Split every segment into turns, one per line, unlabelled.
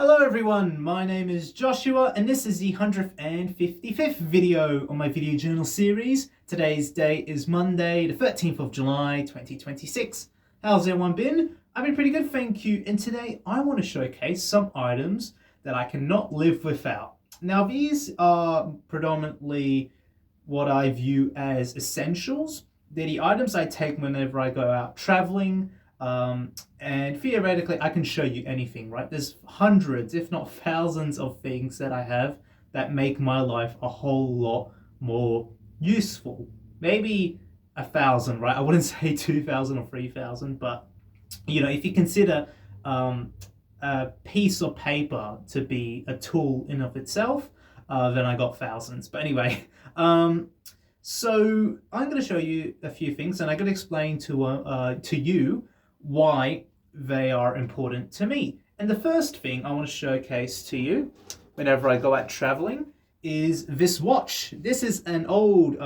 Hello everyone, my name is Joshua and this is the 155th video on my video journal series. Today's date is Monday, the 13th of July, 2026. How's everyone been? I've been pretty good, thank you. And today I want to showcase some items that I cannot live without. Now these are predominantly what I view as essentials. They're the items I take whenever I go out traveling, and theoretically I can show you anything, right? There's hundreds, if not thousands of things that I have that make my life a whole lot more useful. Maybe 1,000, right? I wouldn't say 2,000 or 3,000, but if you consider a piece of paper to be a tool in of itself, then I got thousands. But anyway, so I'm going to show you a few things, and I'm going to explain to you why they are important to me. And the first thing I want to showcase to you whenever I go out traveling is this watch. This is an old,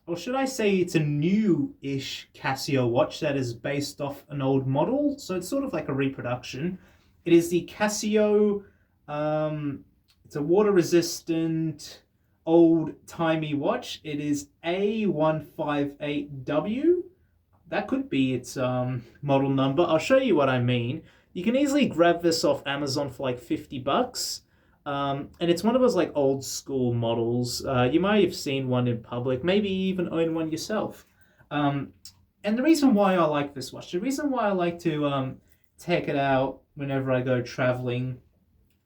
or should I say it's a new-ish Casio watch that is based off an old model. So it's sort of like a reproduction. It is the Casio, it's a water-resistant, old-timey watch. It is A158W. That could be its model number. I'll show you what I mean. You can easily grab this off Amazon for like $50. And it's one of those like old school models. You might have seen one in public, maybe even own one yourself. And the reason why I like this watch, the reason why I like to take it out whenever I go traveling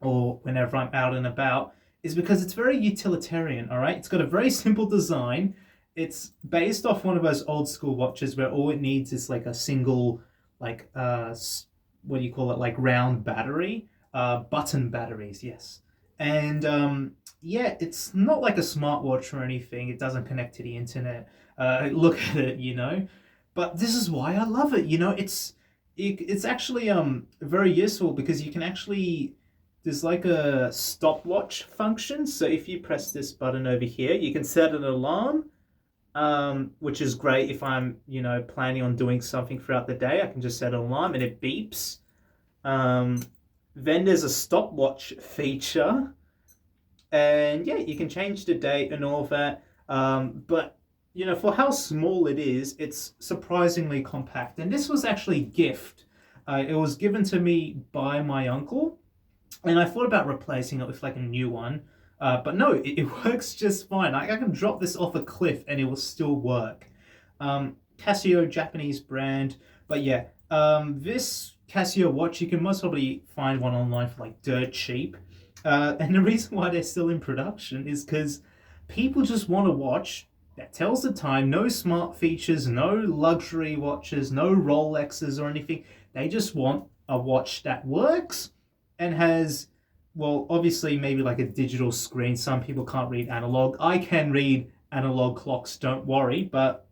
or whenever I'm out and about is because it's very utilitarian, all right? It's got a very simple design. It's based off one of those old school watches where all it needs is like a single, like, what do you call it? Like round battery, button batteries, yes. And yeah, it's not like a smartwatch or anything. It doesn't connect to the internet. Look at it, But this is why I love it. It's actually very useful because you can actually, there's like a stopwatch function. So if you press this button over here, you can set an alarm. Which is great if I'm, planning on doing something throughout the day. I can just set an alarm and it beeps. Then there's a stopwatch feature. And yeah, you can change the date and all of that. But, for how small it is, it's surprisingly compact. And this was actually a gift. It was given to me by my uncle. And I thought about replacing it with like a new one. But no, it works just fine. I can drop this off a cliff and it will still work. Casio, Japanese brand. But yeah, this Casio watch, you can most probably find one online for like dirt cheap. And the reason why they're still in production is because people just want a watch that tells the time. No smart features, no luxury watches, no Rolexes or anything. They just want a watch that works and has, well, obviously maybe like a digital screen. Some people can't read analog. I can read analog clocks, don't worry, but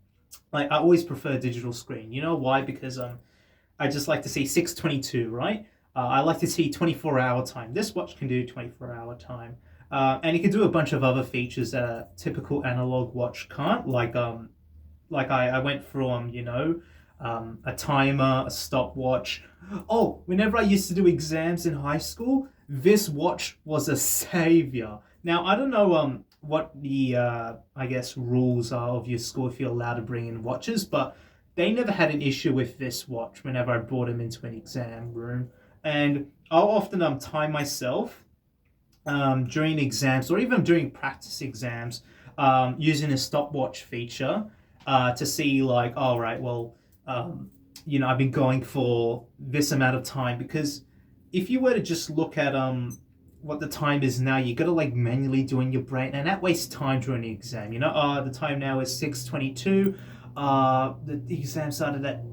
I always prefer digital screen. You know why? Because I just like to see 622, right? I like to see 24-hour time. This watch can do 24-hour time. And it can do a bunch of other features that a typical analog watch can't, like I went from, a timer, a stopwatch. Oh, whenever I used to do exams in high school, this watch was a savior. Now, I don't know what the, I guess, rules are of your school if you're allowed to bring in watches, but they never had an issue with this watch whenever I brought them into an exam room. And I'll often time myself during exams or even during practice exams using a stopwatch feature to see like, all right, well, I've been going for this amount of time, because if you were to just look at what the time is now, you gotta like manually do in your brain, and that wastes time during the exam. The time now is 6:22. The exam started at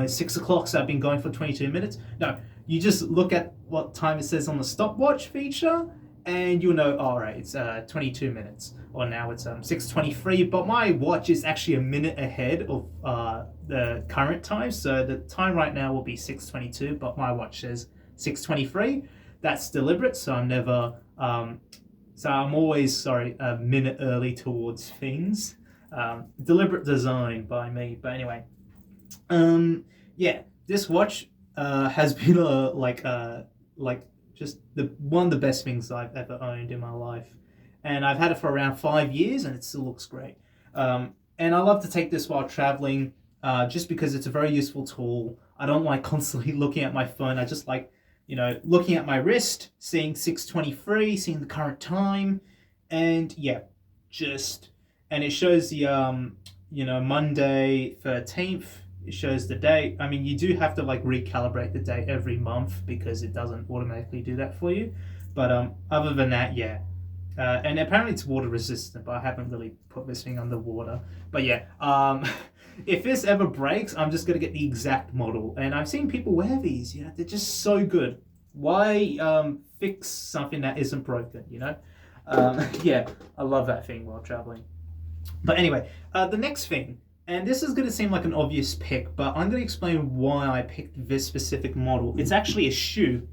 6 o'clock, so I've been going for 22 minutes. No, you just look at what time it says on the stopwatch feature, and you'll know, all right, it's 22 minutes, or now it's 6:23. But my watch is actually a minute ahead of the current time, so the time right now will be 6:22, but my watch says 6:23. That's deliberate, so I'm never I'm always a minute early towards things. Deliberate design by me. But anyway, yeah, this watch has been just the one of the best things I've ever owned in my life. And I've had it for around 5 years, and it still looks great. And I love to take this while traveling, just because it's a very useful tool. I don't like constantly looking at my phone. I just like, looking at my wrist, seeing 6:23, seeing the current time, and yeah, just and it shows the Monday 13th. It shows the date. I mean, you do have to like recalibrate the date every month because it doesn't automatically do that for you. But other than that, yeah. And apparently it's water resistant, but I haven't really put this thing under water. But yeah, if this ever breaks, I'm just gonna get the exact model. And I've seen people wear these. They're just so good. Why fix something that isn't broken? Yeah, I love that thing while traveling. But anyway, the next thing, and this is going to seem like an obvious pick, but I'm going to explain why I picked this specific model. It's actually a shoe,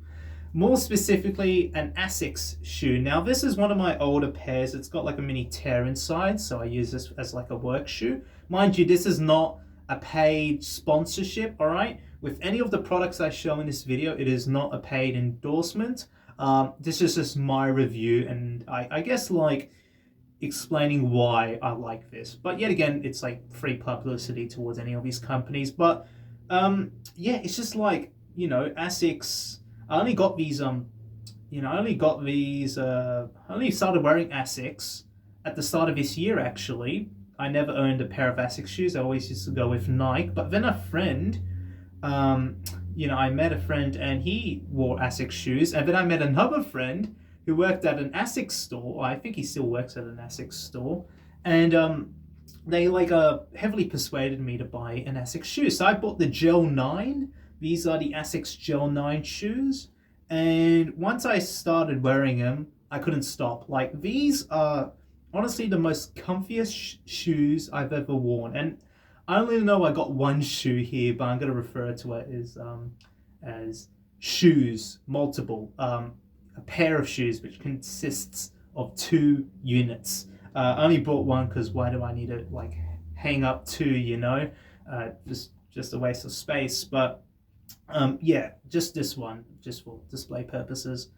more specifically an Asics shoe. Now, this is one of my older pairs. It's got like a mini tear inside, so I use this as like a work shoe. Mind you, this is not a paid sponsorship, all right? With any of the products I show in this video, it is not a paid endorsement. This is just my review, and I guess like explaining why I like this. But yet again, it's like free publicity towards any of these companies. But yeah, it's just like, Asics. I only got these I only started wearing Asics at the start of this year actually. I never owned a pair of Asics shoes. I always used to go with Nike. But then a friend, I met a friend and he wore Asics shoes, and then I met another friend who worked at an Asics store. I think he still works at an Asics store, and they heavily persuaded me to buy an Asics shoe. So I bought the Gel 9. These are the Asics Gel 9 shoes, and once I started wearing them, I couldn't stop. Like, these are honestly the most comfiest shoes I've ever worn, and I only know I got one shoe here, but I'm gonna refer to it as shoes multiple. A pair of shoes which consists of 2 units. I only bought one because why do I need to like hang up 2? Just a waste of space. But yeah, just this one, just for display purposes.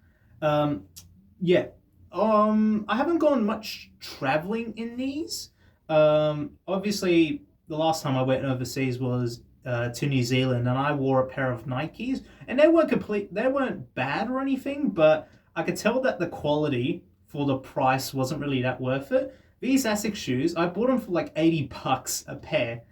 Yeah, I haven't gone much traveling in these. Obviously, the last time I went overseas was to New Zealand, and I wore a pair of Nikes, and they weren't bad or anything, but I could tell that the quality for the price wasn't really that worth it. These Asics shoes, I bought them for like $80 a pair,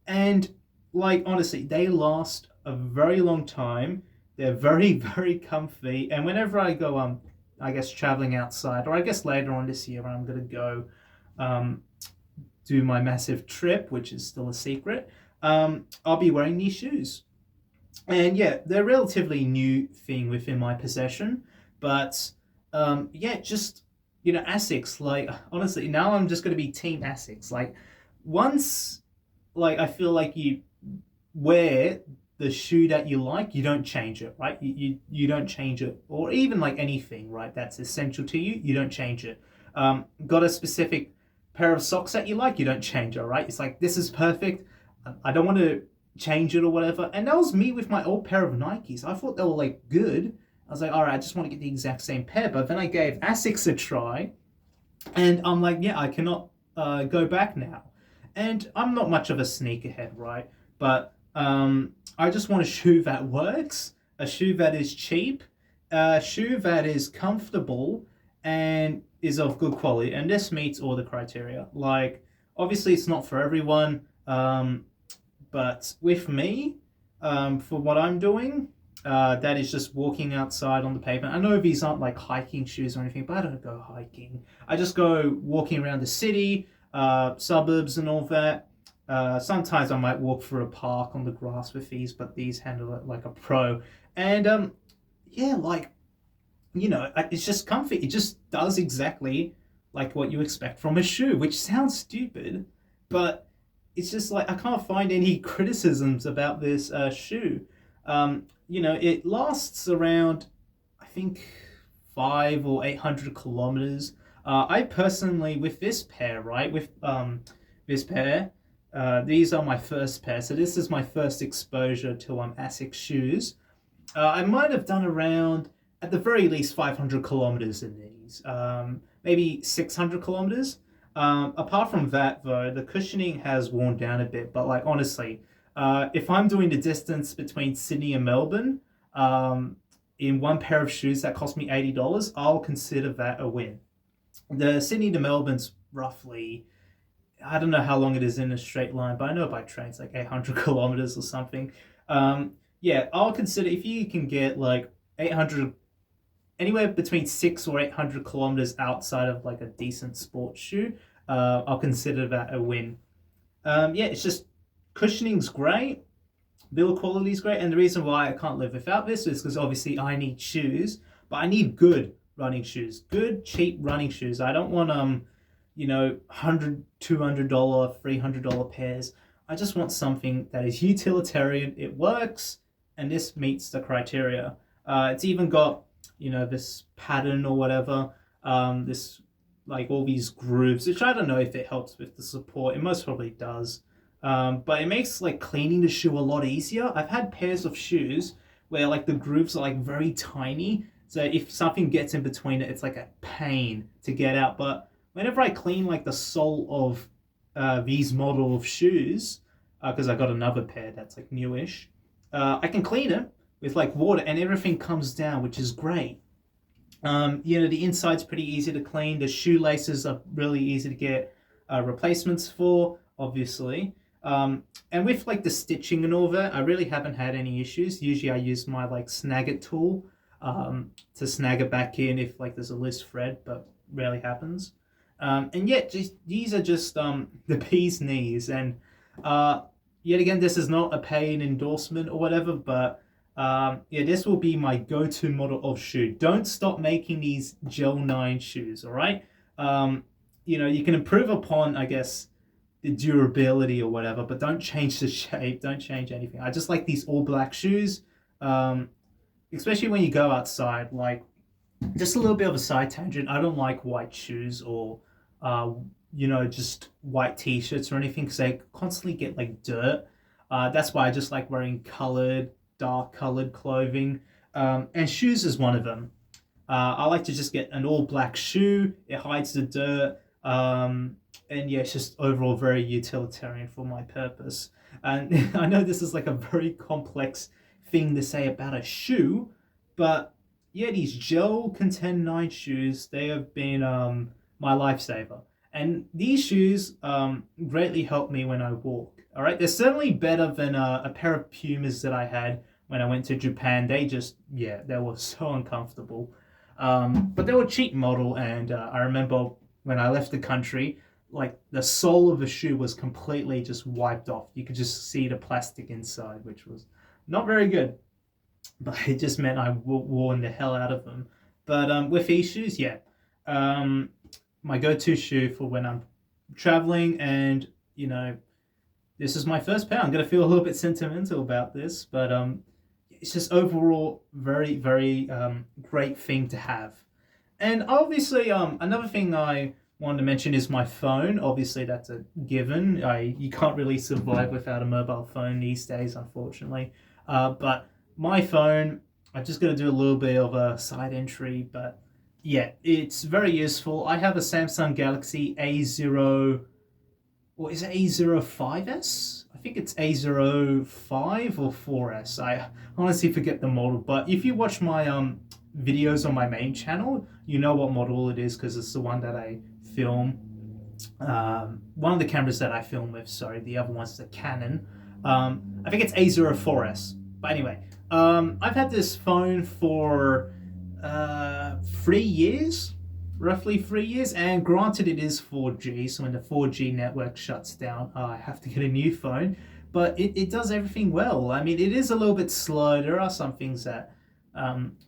and like honestly, they last a very long time. They're very, very comfy, and whenever I go I guess traveling outside, or I guess later on this year when I'm gonna go do my massive trip, which is still a secret, I'll be wearing these shoes. And yeah, they're a relatively new thing within my possession, but yeah, just Asics. Like honestly, now I'm just gonna be Team Asics. Like once, like I feel like you wear the shoe that you like, you don't change it, right? You don't change it, or even like anything, right? That's essential to you. You don't change it. Got a specific pair of socks that you like, you don't change it, right? It's like, this is perfect. I don't want to change it or whatever. And that was me with my old pair of Nikes. I thought they were like good. I was like, all right, I just want to get the exact same pair. But then I gave Asics a try, and I'm like, yeah, I cannot go back now. And I'm not much of a sneakerhead, right? But I just want a shoe that works, a shoe that is cheap, a shoe that is comfortable and is of good quality. And this meets all the criteria. Like, obviously, it's not for everyone, but with me, for what I'm doing, that is just walking outside on the pavement. I know these aren't like hiking shoes or anything, but I don't go hiking. I just go walking around the city, suburbs and all that. Sometimes I might walk through a park on the grass with these, but these handle it like a pro. And yeah, like, it's just comfy. It just does exactly like what you expect from a shoe, which sounds stupid, but it's just like I can't find any criticisms about this shoe. It lasts around, I think, 500 or 800 kilometers. I personally, with this pair, right, with this pair, these are my first pair, so this is my first exposure to Asics shoes. I might have done around at the very least 500 kilometers in these, maybe 600 kilometers. Apart from that, though, the cushioning has worn down a bit. But like honestly, if I'm doing the distance between Sydney and Melbourne, in one pair of shoes that cost me $80, I'll consider that a win. The Sydney to Melbourne's roughly, I don't know how long it is in a straight line, but I know by train it's like 800 kilometers or something. Yeah, I'll consider if you can get like 800, anywhere between 6 or 800 kilometers outside of like a decent sports shoe, I'll consider that a win. Yeah, it's just cushioning's great, build quality is great, and the reason why I can't live without this is because obviously I need shoes, but I need good running shoes, good cheap running shoes. I don't want $100, $200, $300 pairs. I just want something that is utilitarian, it works, and this meets the criteria. It's even got this pattern or whatever, this like all these grooves, which I don't know if it helps with the support. It most probably does. But it makes like cleaning the shoe a lot easier. I've had pairs of shoes where like the grooves are like very tiny. So if something gets in between it, it's like a pain to get out. But whenever I clean like the sole of these model of shoes, because I got another pair that's like newish, I can clean it with like water and everything comes down, which is great. The inside's pretty easy to clean. The shoelaces are really easy to get replacements for, obviously. And with like the stitching and all that, I really haven't had any issues. Usually I use my like snag it tool to snag it back in if like there's a loose thread, but rarely happens. And yet these are just the bee's knees. And yet again, this is not a paid endorsement or whatever, but yeah, this will be my go-to model of shoe. Don't stop making these Gel 9 shoes, all right? You can improve upon, I guess, the durability or whatever, but don't change the shape, don't change anything. I just like these all black shoes, especially when you go outside. Like, just a little bit of a side tangent, I don't like white shoes or just white t-shirts or anything because they constantly get like dirt. That's why I just like wearing dark colored clothing, and shoes is one of them. I like to just get an all black shoe, it hides the dirt, and yeah, it's just overall very utilitarian for my purpose. And I know this is like a very complex thing to say about a shoe, but yeah, these Gel Contend 9 shoes, they have been my lifesaver. And these shoes greatly help me when I walk. All right, they're certainly better than a pair of Pumas that I had when I went to Japan. They were so uncomfortable. But they were a cheap model, and I remember when I left the country, like the sole of the shoe was completely just wiped off. You could just see the plastic inside, which was not very good. But it just meant I worn the hell out of them. But with these shoes, yeah, my go-to shoe for when I'm traveling, and this is my first pair. I'm gonna feel a little bit sentimental about this, but it's just overall very, very great thing to have. And obviously, another thing I wanted to mention is my phone. Obviously, that's a given. You can't really survive without a mobile phone these days, unfortunately. But my phone, I'm just going to do a little bit of a side entry, but yeah, it's very useful. I have a Samsung Galaxy A0, or is it A05s? I think it's A05 or 4S. I honestly forget the model, but if you watch my videos on my main channel, you know what model it is because it's the one that I film. One of the cameras that I film with, sorry, the other one's the Canon. I think it's A04S. But anyway, I've had this phone for 3 years, roughly 3 years, and granted it is 4G, so when the 4G network shuts down, I have to get a new phone, but it does everything well. I mean, it is a little bit slow. There are some things that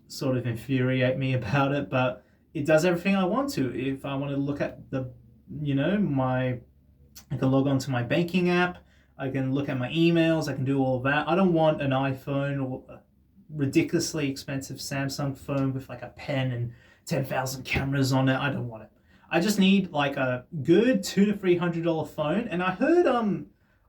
sort of infuriate me about it, but it does everything I want to. If I want to look at I can log on to my banking app, I can look at my emails, I can do all of that. I don't want an iPhone or a ridiculously expensive Samsung phone with like a pen and 10,000 cameras on it. I don't want it. I just need like a good $200 to $300 phone. And I heard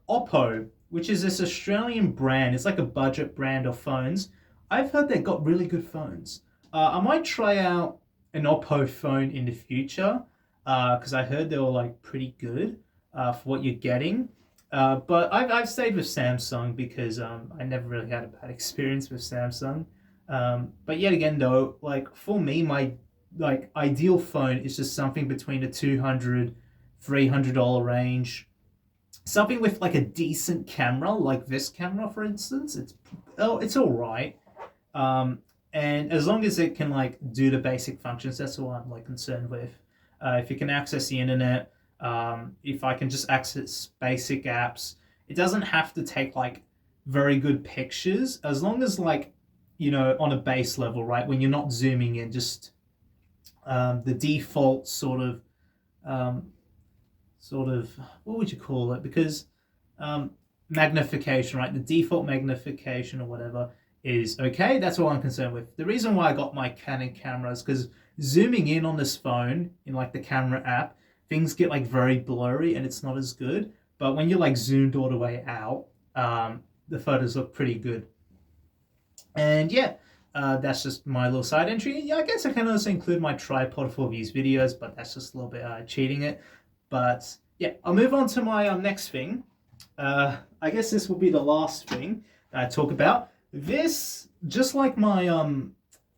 Oppo, which is this Australian brand, it's like a budget brand of phones. I've heard they got really good phones. I might try out an Oppo phone in the future because I heard they were like pretty good for what you're getting. But I've stayed with Samsung because I never really had a bad experience with Samsung. But yet again, though, like for me, my like ideal phone is just something between the 200, $300 range. Something with like a decent camera, like this camera, for instance. It's all right. Um, and as long as it can like do the basic functions, that's all I'm like concerned with. If it can access the internet, if I can just access basic apps, it doesn't have to take like very good pictures. As long as like on a base level, right? When you're not zooming in, just the default um, sort of what would you call it? Because um, magnification, right? The default magnification or whatever is okay. That's all I'm concerned with. The reason why I got my Canon camera is because zooming in on this phone in like the camera app, things get like very blurry and it's not as good. But when you're like zoomed all the way out, the photos look pretty good. And yeah, that's just my little side entry. Yeah, I guess I can also include my tripod for these videos, but that's just a little bit cheating it. But yeah, I'll move on to my next thing. I guess this will be the last thing that I talk about. This, just like my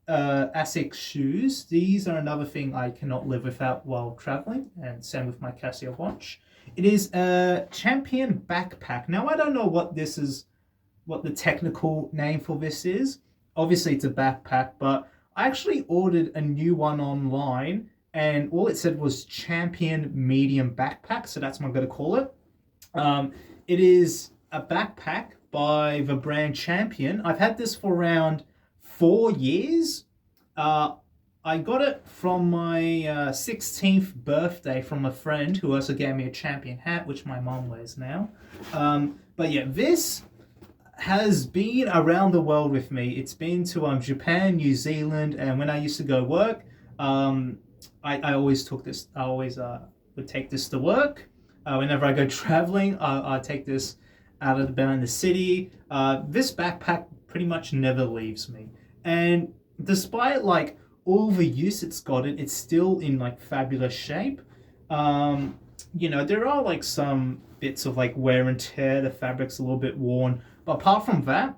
Asics shoes, these are another thing I cannot live without while traveling, and same with my Casio watch. It is a Champion backpack. Now, I don't know what the technical name for this is. Obviously, it's a backpack, but I actually ordered a new one online, and all it said was Champion Medium Backpack, so that's what I'm going to call it. It is a backpack by the brand Champion. I've had this for around 4 years. I got it from my 16th birthday from a friend who also gave me a Champion hat, which my mom wears now. But yeah, this has been around the world with me. It's been to Japan, New Zealand, and when I used to go work, I always took this. I always would take this to work. Whenever I go traveling, I take this out of the city. This backpack pretty much never leaves me, and despite like all the use it's gotten, it's still in like fabulous shape. There are like some bits of like wear and tear. The fabric's a little bit worn, but apart from that,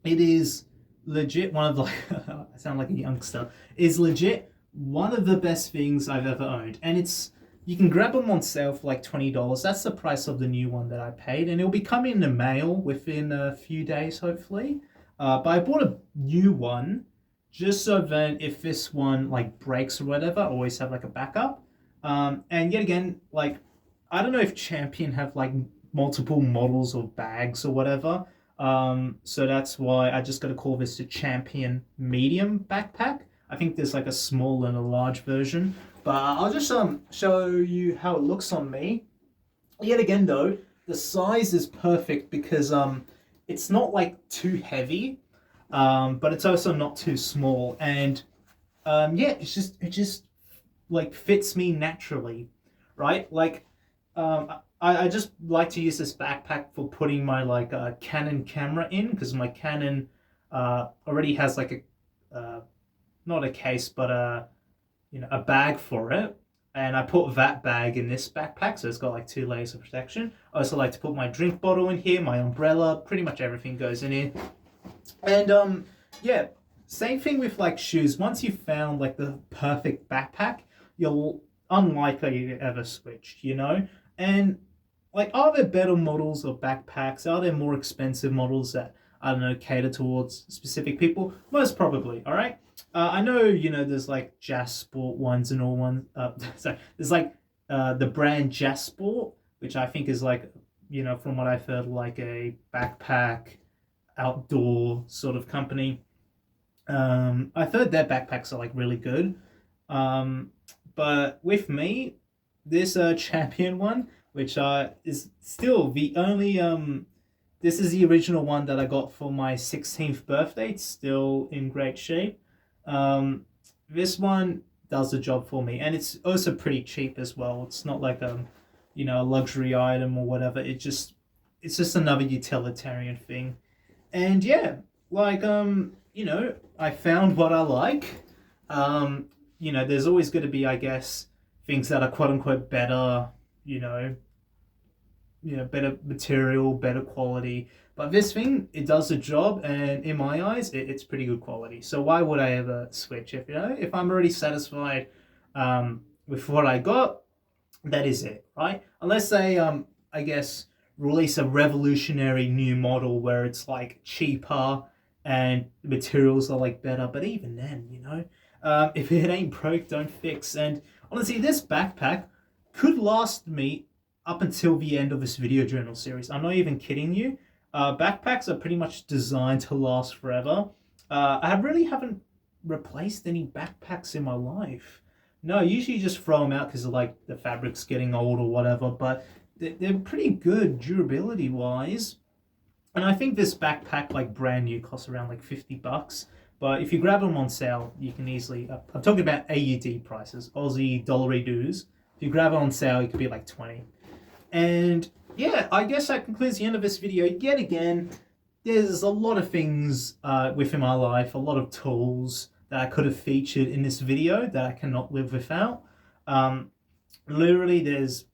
it is legit one of the I sound like a youngster. Is legit one of the best things I've ever owned, and you can grab them on sale for like $20. That's the price of the new one that I paid, and it'll be coming in the mail within a few days, hopefully. But I bought a new one just so then if this one like breaks or whatever, I always have like a backup. And yet again, like I don't know if Champion have like multiple models or bags or whatever. So that's why I just got to call this the Champion Medium backpack. I think there's like a small and a large version, but I'll just show you how it looks on me. Yet again, though, the size is perfect because it's not like too heavy, but it's also not too small, and yeah, it just like fits me naturally, right? Like I just like to use this backpack for putting my like Canon camera in because my Canon already has like a not a case but a bag for it, and I put that bag in this backpack, so it's got like 2 layers of protection. I also like to put my drink bottle in here, my umbrella, pretty much everything goes in here. And yeah, same thing with like shoes. Once you've found like the perfect backpack, you're unlikely to ever switch, And like, are there better models of backpacks? Are there more expensive models that, I don't know, cater towards specific people? Most probably, all right? I know, there's like Jassport ones and all ones. Sorry, there's like the brand Jassport, which I think is like, from what I've heard, like a backpack outdoor sort of company. I've heard their backpacks are like really good. But with me, this Champion one, which is still the only this is the original one that I got for my 16th birthday. It's still in great shape. This one does the job for me, and it's also pretty cheap as well. It's not like a luxury item or whatever. It's just another utilitarian thing. And yeah, like I found what I like. Um, there's always going to be, I guess, things that are quote unquote better, you know, better material, better quality. But this thing, it does the job, and in my eyes, it's pretty good quality. So why would I ever switch if I'm already satisfied with what I got? That is it, right? Unless they I guess release a revolutionary new model where it's like cheaper and the materials are like better. But even then, if it ain't broke, don't fix. And honestly, this backpack could last me up until the end of this video journal series. I'm not even kidding you. Backpacks are pretty much designed to last forever. I really haven't replaced any backpacks in my life. No, usually just throw them out because like the fabric's getting old or whatever. But they're pretty good durability wise. And I think this backpack, like brand new, costs around like $50. But if you grab them on sale, you can easily. I'm talking about AUD prices, Aussie dollary dues. If you grab it on sale, it could be like 20. And yeah, I guess that concludes the end of this video. Yet again, there's a lot of things within my life, a lot of tools that I could have featured in this video that I cannot live without. Literally, there's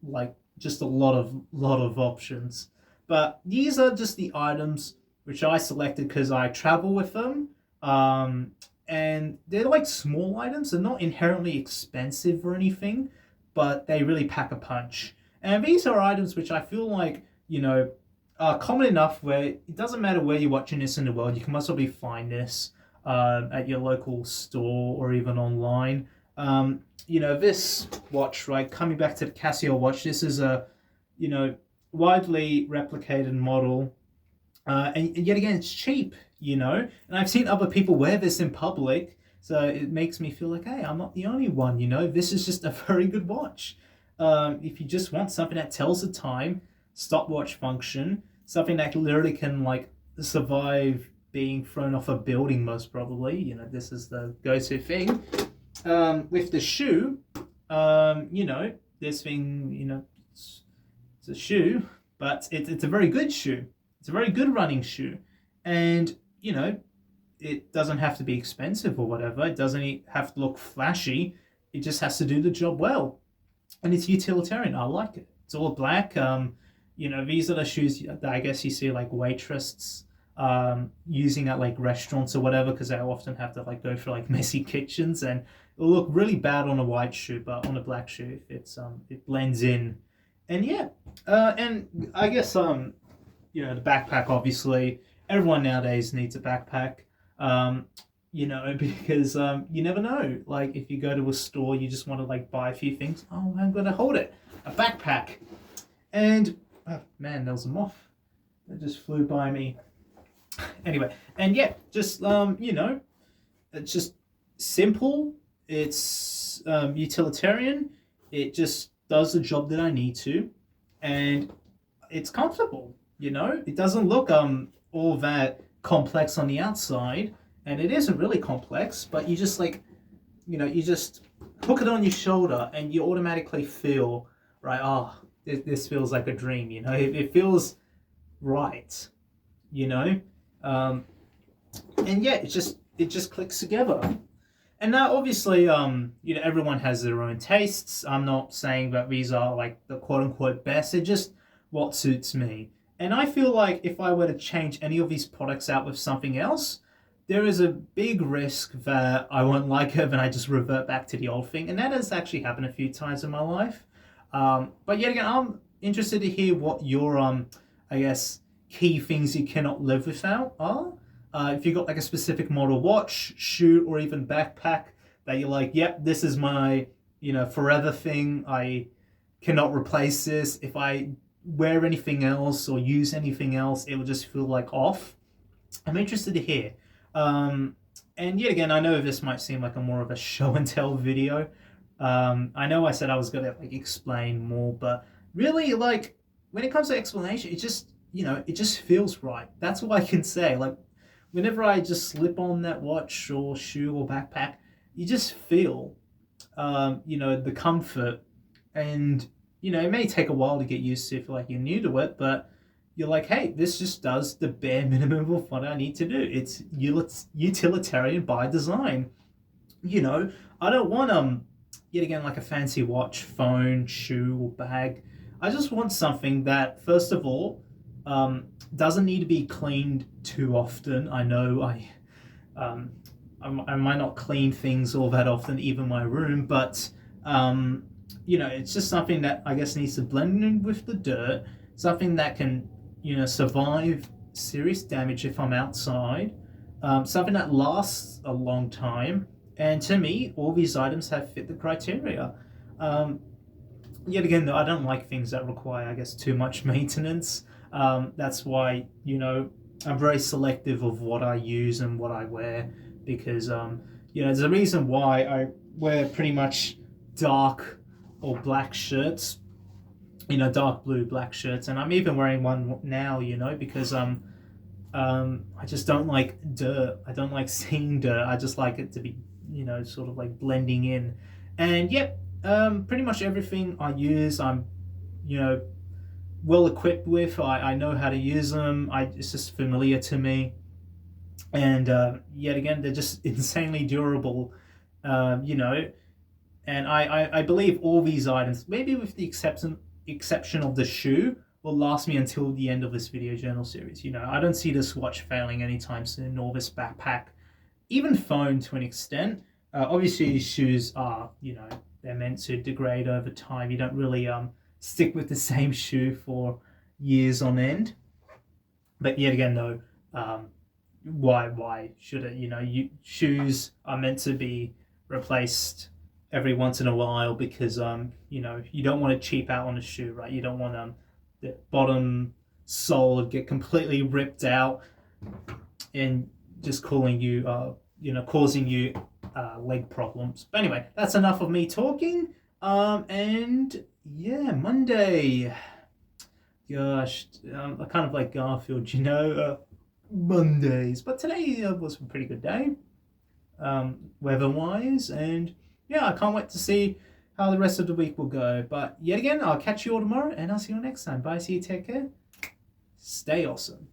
like just a lot of options. But these are just the items which I selected because I travel with them. And they're like small items. They're not inherently expensive or anything, but they really pack a punch. And these are items which I feel like, are common enough where it doesn't matter where you're watching this in the world, you can most probably find this at your local store or even online. This watch, right, coming back to the Casio watch, this is a, widely replicated model. And yet again, it's cheap, and I've seen other people wear this in public, so it makes me feel like, hey, I'm not the only one, this is just a very good watch. If you just want something that tells the time, stopwatch function, something that literally can like survive being thrown off a building, most probably, this is the go-to thing. With the shoe, this thing, it's a shoe, but it's a very good shoe. It's a very good running shoe. And, it doesn't have to be expensive or whatever. It doesn't have to look flashy. It just has to do the job well. And it's utilitarian. I like it. It's all black. These are the shoes that I guess you see like waitresses using at like restaurants or whatever, because they often have to like go for like messy kitchens, and it'll look really bad on a white shoe, but on a black shoe, it blends in. And yeah, and I guess the backpack, obviously everyone nowadays needs a backpack. Because you never know. Like if you go to a store, you just want to like buy a few things. Oh, I'm gonna hold it. A backpack. And oh man, there was a moth that just flew by me. Anyway, and yeah, just it's just simple. It's utilitarian. It just does the job that I need to, and it's comfortable. It doesn't look all that complex on the outside, and it isn't really complex, but you just like, you just hook it on your shoulder and you automatically feel, right, oh, this feels like a dream, it feels right, and yeah, it just clicks together. And now obviously, everyone has their own tastes. I'm not saying that these are like the quote unquote best, they're just what suits me. And I feel like if I were to change any of these products out with something else, there is a big risk that I won't like it and I just revert back to the old thing. And that has actually happened a few times in my life. But yet again, I'm interested to hear what your, I guess, key things you cannot live without are. If you've got like a specific model watch, shoe, or even backpack that you're like, yep, this is my, forever thing. I cannot replace this. If I wear anything else or use anything else, it will just feel like off. I'm interested to hear. And yet again, I know this might seem like a more of a show and tell video. I know I said I was gonna like explain more, but really, like when it comes to explanation, it just feels right. That's all I can say. Like whenever I just slip on that watch or shoe or backpack, you just feel, the comfort. And it may take a while to get used to if like you're new to it, but you're like, hey, this just does the bare minimum of what I need to do. It's utilitarian by design. You know, I don't want yet again like a fancy watch, phone, shoe, or bag. I just want something that first of all doesn't need to be cleaned too often. I know um, I might not clean things all that often, even my room, but um, it's just something that I guess needs to blend in with the dirt, something that can, survive serious damage if I'm outside, something that lasts a long time. And to me, all these items have fit the criteria. Um, Yet again, though, I don't like things that require, I guess, too much maintenance. That's why, I'm very selective of what I use and what I wear because, there's a reason why I wear pretty much dark or black shirts, dark blue, black shirts. And I'm even wearing one now, because I just don't like dirt. I don't like seeing dirt. I just like it to be, sort of like blending in. And yep, pretty much everything I use, I'm, you know, well equipped with. I know how to use them. It's just familiar to me. And yet again, they're just insanely durable. Um, you know, and I believe all these items, maybe with the exception of the shoe, will last me until the end of this video journal series. I don't see this watch failing anytime soon, nor this backpack, even phone to an extent. Obviously, shoes are, they're meant to degrade over time. You don't really stick with the same shoe for years on end. But yet again, though, why should it? Shoes are meant to be replaced every once in a while because you don't want to cheap out on a shoe, right? You don't want the bottom sole get completely ripped out and just causing you leg problems. But anyway, that's enough of me talking. And yeah, Monday. Gosh, I kind of like Garfield, Mondays. But today was a pretty good day, weather-wise, and yeah, I can't wait to see how the rest of the week will go. But yet again, I'll catch you all tomorrow, and I'll see you all next time. Bye, see you, take care. Stay awesome.